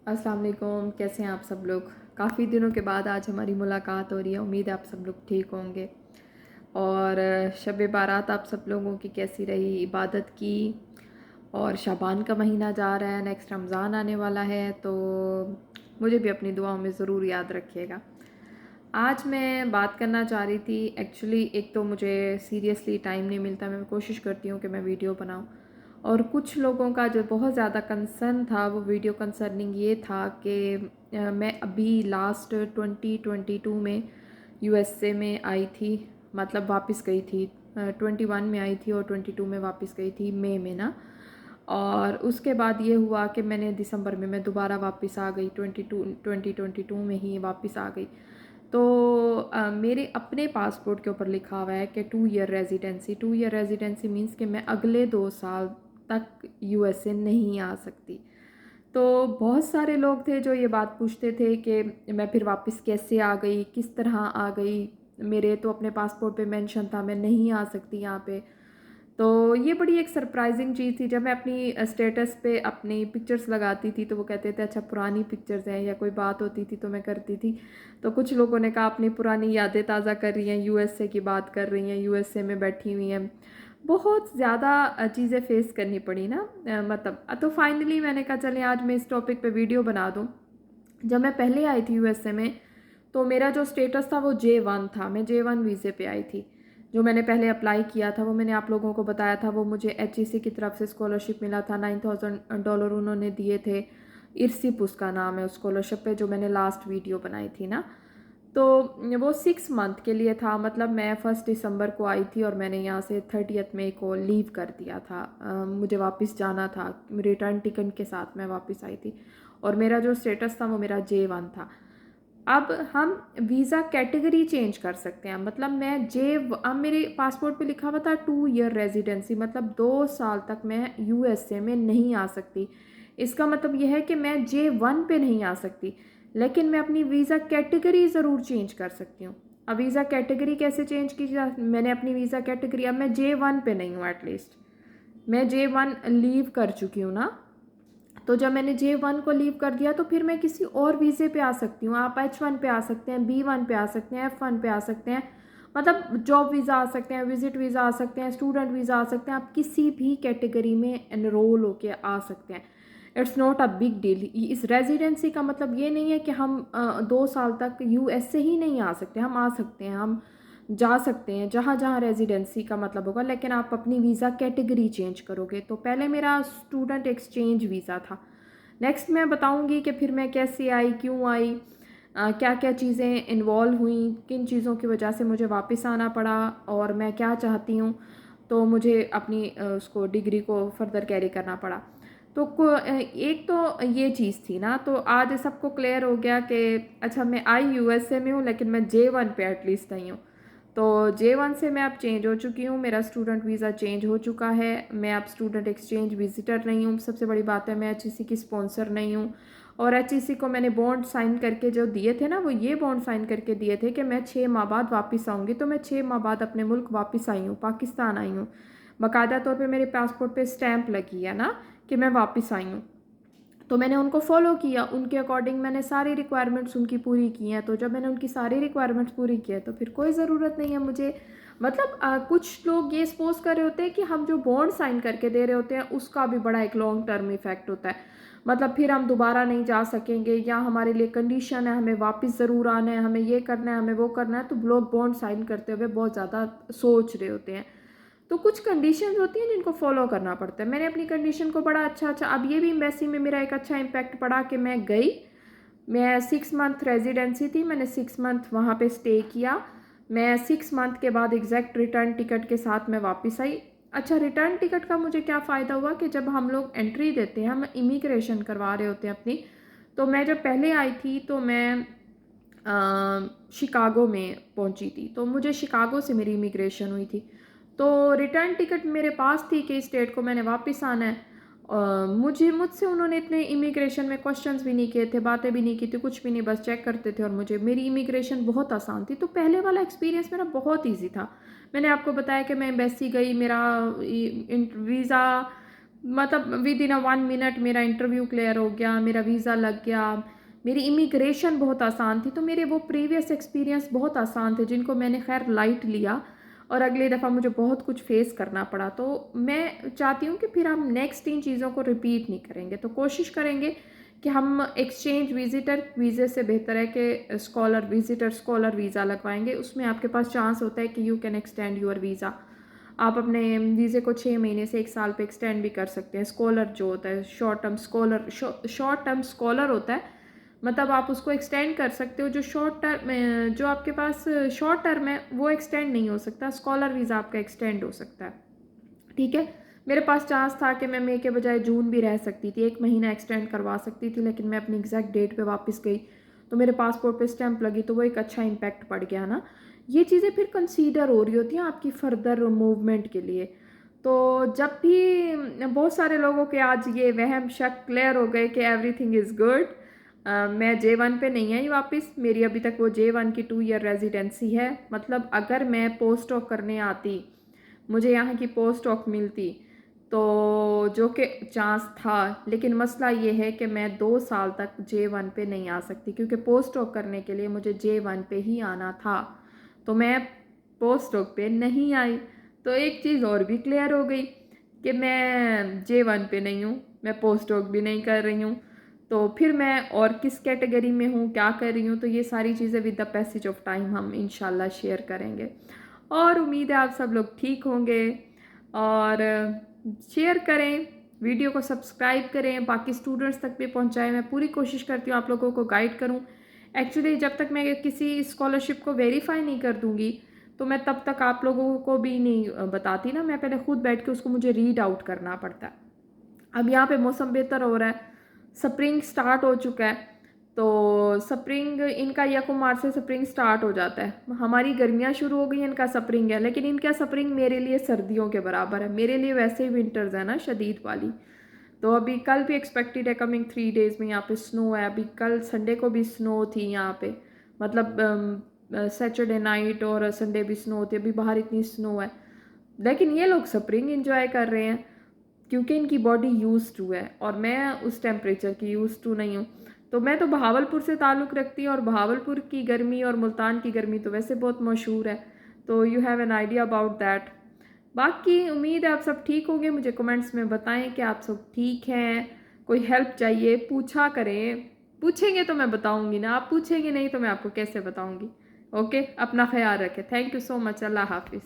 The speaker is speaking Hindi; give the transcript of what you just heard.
अस्सलाम वालेकुम। कैसे हैं आप सब लोग? काफ़ी दिनों के बाद आज हमारी मुलाकात हो रही है। उम्मीद है आप सब लोग ठीक होंगे। और शब बारात आप सब लोगों की कैसी रही? इबादत की। और शाबान का महीना जा रहा है, नेक्स्ट रमज़ान आने वाला है, तो मुझे भी अपनी दुआओं में ज़रूर याद रखिएगा। आज मैं बात करना चाह रही थी, एक्चुअली एक तो मुझे सीरियसली टाइम नहीं मिलता, मैं कोशिश करती हूँ कि मैं वीडियो बनाऊँ। और कुछ लोगों का जो बहुत ज़्यादा कंसर्न था वो वीडियो कंसर्निंग ये था कि मैं अभी लास्ट 2022 में यूएसए में आई थी, मतलब वापस गई थी। 21 में आई थी और 22 में वापस गई थी, मई में ना। और उसके बाद ये हुआ कि मैंने दिसंबर में मैं दोबारा वापस आ गई, 2022 में ही वापस आ गई। तो मेरे अपने पासपोर्ट के ऊपर लिखा हुआ है कि 2 year residency. 2 year residency means कि मैं अगले 2 साल तक यूएसए नहीं आ सकती। तो बहुत सारे लोग थे जो ये बात पूछते थे कि मैं फिर वापस कैसे आ गई, किस तरह आ गई। मेरे तो अपने पासपोर्ट पे मेंशन था मैं नहीं आ सकती यहाँ पे। तो ये बड़ी एक सरप्राइजिंग चीज़ थी। जब मैं अपनी स्टेटस पे अपनी पिक्चर्स लगाती थी तो वो कहते थे अच्छा पुरानी पिक्चर्स हैं, या कोई बात होती थी तो मैं करती थी। तो कुछ लोगों ने कहा अपनी पुरानी यादें ताज़ा कर रही हैं, यूएसए की बात कर रही हैं, यूएसए में बैठी हुई हैं। बहुत ज़्यादा चीज़ें फेस करनी पड़ी ना। मतलब तो फाइनली मैंने कहा चले आज मैं इस टॉपिक पे वीडियो बना दूँ। जब मैं पहले आई थी यूएसए में तो मेरा जो स्टेटस था वो J1 था, मैं J1 वीज़े पे आई थी। जो मैंने पहले अप्लाई किया था वो मैंने आप लोगों को बताया था, वो मुझे एचईसी की तरफ से स्कॉलरशिप मिला था। $9,000 उन्होंने दिए थे। इर्सिप उसका नाम है उस स्कॉलरशिप पे, जो मैंने लास्ट वीडियो बनाई थी ना। तो वो 6 मंथ के लिए था, मतलब मैं 1 दिसंबर को आई थी और मैंने यहाँ से 30 मई को लीव कर दिया था। मुझे वापस जाना था, रिटर्न टिकट के साथ मैं वापस आई थी। और मेरा जो स्टेटस था वो मेरा J1 था। अब हम वीज़ा कैटेगरी चेंज कर सकते हैं, मतलब अब मेरे पासपोर्ट पे लिखा हुआ था 2 ईयर रेजिडेंसी, मतलब 2 साल तक मैं यूएसए में नहीं आ सकती। इसका मतलब यह है कि मैं J1 पे नहीं आ सकती, लेकिन मैं अपनी वीज़ा कैटेगरी ज़रूर चेंज कर सकती हूँ। अब वीज़ा कैटेगरी कैसे चेंज की मैंने अपनी वीज़ा कैटेगरी, अब मैं J1 पे नहीं हूँ, एटलीस्ट मैं J1 लीव कर चुकी हूँ ना। तो जब मैंने J1 को लीव कर दिया तो फिर मैं किसी और वीज़े पे आ सकती हूँ। आप H1 पे आ सकते हैं, B1 पे आ सकते हैं, F1 पे आ सकते हैं, मतलब जॉब वीज़ा आ सकते हैं, विजिट वीज़ा आ सकते हैं, स्टूडेंट वीज़ा आ सकते हैं। आप किसी भी कैटेगरी में एनरोल होके आ सकते हैं। It's not a big deal. इस रेजिडेंसी का मतलब ये नहीं है कि हम 2 साल तक यूएस से ही नहीं आ सकते, हम आ सकते हैं, हम जा सकते हैं जहाँ जहाँ रेजिडेंसी का मतलब होगा, लेकिन आप अपनी वीज़ा कैटेगरी चेंज करोगे। तो पहले मेरा स्टूडेंट एक्सचेंज वीज़ा था। नेक्स्ट मैं बताऊँगी कि फिर मैं कैसे आई, क्यों आई, क्या क्या चीज़ें इन्वॉल्व हुई, किन चीज़ों की वजह से मुझे वापस आना पड़ा, और मैं क्या चाहती हूँ। तो मुझे अपनी उसको डिग्री को फर्दर कैरी करना पड़ा। तो एक तो ये चीज़ थी ना, तो आज सबको क्लियर हो गया कि अच्छा मैं आई यूएसए में हूँ लेकिन मैं J1 पे एटलीस्ट नहीं हूँ। तो J1 से मैं अब चेंज हो चुकी हूँ, मेरा स्टूडेंट वीज़ा चेंज हो चुका है। मैं अब स्टूडेंट एक्सचेंज विजिटर नहीं हूँ। सबसे बड़ी बात है मैं एचईसी की स्पॉन्सर नहीं हूँ। और एचईसी को मैंने बॉन्ड साइन करके जो दिए थे ना, वो ये बॉन्ड साइन करके दिए थे कि मैं 6 माह बाद वापस आऊँगी। तो मैं 6 माह बाद अपने मुल्क वापस आई हूँ, पाकिस्तान आई हूँ। बाकायदा तौर पे मेरे पासपोर्ट पे स्टैंप लगी है ना कि मैं वापस आई हूँ। तो मैंने उनको फॉलो किया, उनके अकॉर्डिंग मैंने सारी रिक्वायरमेंट्स उनकी पूरी की हैं। तो जब मैंने उनकी सारी रिक्वायरमेंट्स पूरी की है तो फिर कोई ज़रूरत नहीं है मुझे, मतलब कुछ लोग ये सपोज कर रहे होते हैं कि हम जो बॉन्ड साइन करके दे रहे होते हैं उसका भी बड़ा एक लॉन्ग टर्म इफेक्ट होता है, मतलब फिर हम दोबारा नहीं जा सकेंगे, या हमारे लिए कंडीशन है हमें वापस ज़रूर आना है, हमें ये करना है, हमें वो करना है। तो लोग बॉन्ड साइन करते हुए बहुत ज़्यादा सोच रहे होते हैं। तो कुछ कंडीशंस होती हैं जिनको फॉलो करना पड़ता है। मैंने अपनी कंडीशन को बड़ा अच्छा अब ये भी एम्बेसी में मेरा एक अच्छा इम्पैक्ट पड़ा कि मैं गई, मैं 6 मंथ रेजिडेंसी थी, मैंने 6 मंथ वहाँ पे स्टे किया। मैं 6 मंथ के बाद एग्जैक्ट रिटर्न टिकट के साथ मैं वापस आई। अच्छा, रिटर्न टिकट का मुझे क्या फ़ायदा हुआ कि जब हम लोग एंट्री देते हैं, हम इमिग्रेशन करवा रहे होते हैं अपनी। तो मैं जब पहले आई थी तो मैं शिकागो में पहुंची थी, तो मुझे शिकागो से मेरी इमिग्रेशन हुई थी। तो रिटर्न टिकट मेरे पास थी कि स्टेट को मैंने वापस आना है। मुझसे उन्होंने इतने इमिग्रेशन में क्वेश्चंस भी नहीं किए थे, बातें भी नहीं की थी, कुछ भी नहीं, बस चेक करते थे। और मेरी इमिग्रेशन बहुत आसान थी। तो पहले वाला एक्सपीरियंस मेरा बहुत ईजी था। मैंने आपको बताया कि मैं एम्बेसी गई, मेरा वीज़ा मतलब विद इन 1 मिनट मेरा इंटरव्यू क्लियर हो गया, मेरा वीज़ा लग गया, मेरी इमिग्रेशन बहुत आसान थी। तो मेरे वो प्रीवियस एक्सपीरियंस बहुत आसान थे जिनको मैंने खैर लाइट लिया और अगली दफ़ा मुझे बहुत कुछ फेस करना पड़ा। तो मैं चाहती हूँ कि फिर हम नेक्स्ट इन चीज़ों को रिपीट नहीं करेंगे। तो कोशिश करेंगे कि हम एक्सचेंज विजिटर वीज़े से बेहतर है कि स्कॉलर वीज़ा लगवाएंगे। उसमें आपके पास चांस होता है कि you can extend your visa. आप अपने वीज़े को 6 महीने से 1 साल पे एक्सटेंड भी कर सकते हैं। स्कॉलर जो होता है शॉर्ट टर्म स्कॉलर होता है, मतलब आप उसको एक्सटेंड कर सकते हो। जो शॉर्ट टर्म जो आपके पास शॉर्ट टर्म है वो एक्सटेंड नहीं हो सकता, स्कॉलर वीज़ा आपका एक्सटेंड हो सकता है। ठीक है, मेरे पास चांस था कि मैं मई के बजाय जून भी रह सकती थी, 1 महीना एक्सटेंड करवा सकती थी, लेकिन मैं अपनी एग्जैक्ट डेट पे वापस गई तो मेरे पासपोर्ट पे स्टैंप लगी, तो वो एक अच्छा इम्पैक्ट पड़ गया ना। ये चीज़ें फिर कंसीडर हो रही होती हैं आपकी फर्दर मूवमेंट के लिए। तो जब भी बहुत सारे लोगों के आज ये वहम शक क्लियर हो गए कि एवरीथिंग इज़ गुड। मैं J1 पे नहीं आई वापस, मेरी अभी तक वो J1 की 2 ईयर रेजिडेंसी है। मतलब अगर मैं पोस्ट डॉक करने आती, मुझे यहाँ की पोस्ट डॉक मिलती, तो जो कि चांस था, लेकिन मसला ये है कि मैं 2 साल तक J1 पे नहीं आ सकती क्योंकि पोस्ट डॉक करने के लिए मुझे J1 पे ही आना था। तो मैं पोस्ट डॉक पे नहीं आई। तो एक चीज़ और भी क्लियर हो गई कि मैं J1 पे नहीं हूँ, मैं पोस्ट डॉक भी नहीं कर रही हूँ। तो फिर मैं और किस कैटेगरी में हूँ, क्या कर रही हूँ, तो ये सारी चीज़ें with the passage of time हम इंशाल्लाह शेयर करेंगे। और उम्मीद है आप सब लोग ठीक होंगे। और शेयर करें, वीडियो को सब्सक्राइब करें, बाकी स्टूडेंट्स तक भी पहुंचाएं। मैं पूरी कोशिश करती हूँ आप लोगों को गाइड करूँ। एक्चुअली जब तक मैं किसी स्कॉलरशिप को वेरीफाई नहीं कर दूँगी तो मैं तब तक आप लोगों को भी नहीं बताती ना। मैं पहले खुद बैठ के उसको मुझे रीड आउट करना पड़ता है। अब यहाँ पे मौसम बेहतर हो रहा है, स्प्रिंग स्टार्ट हो चुका है। तो स्प्रिंग इनका 1 मार्च से स्प्रिंग स्टार्ट हो जाता है। हमारी गर्मियाँ शुरू हो गई हैं, इनका स्प्रिंग है, लेकिन इनका स्प्रिंग मेरे लिए सर्दियों के बराबर है। मेरे लिए वैसे ही विंटर्स है ना, शदीद वाली। तो अभी कल भी एक्सपेक्टेड है, कमिंग 3 डेज़ में यहाँ पे स्नो है। अभी कल संडे को भी स्नो थी यहाँ पे, मतलब सैटरडे नाइट और संडे भी स्नो होती है। अभी बाहर इतनी स्नो है, लेकिन ये लोग स्प्रिंग इंजॉय कर रहे हैं क्योंकि इनकी बॉडी यूज टू है और मैं उस टेम्परेचर की यूज टू नहीं हूँ। तो मैं तो बहावलपुर से ताल्लुक़ रखती हूँ और बहावलपुर की गर्मी और मुल्तान की गर्मी तो वैसे बहुत मशहूर है। तो you have an idea about that. बाकी उम्मीद है आप सब ठीक होंगे। मुझे कमेंट्स में बताएं कि आप सब ठीक हैं, कोई हेल्प चाहिए पूछा करें। पूछेंगे तो मैं बताऊंगी ना, आप पूछेंगे नहीं तो मैं आपको कैसे बताऊंगी। ओके, अपना ख्याल रखें। Thank you so much. अल्लाह हाफिज़।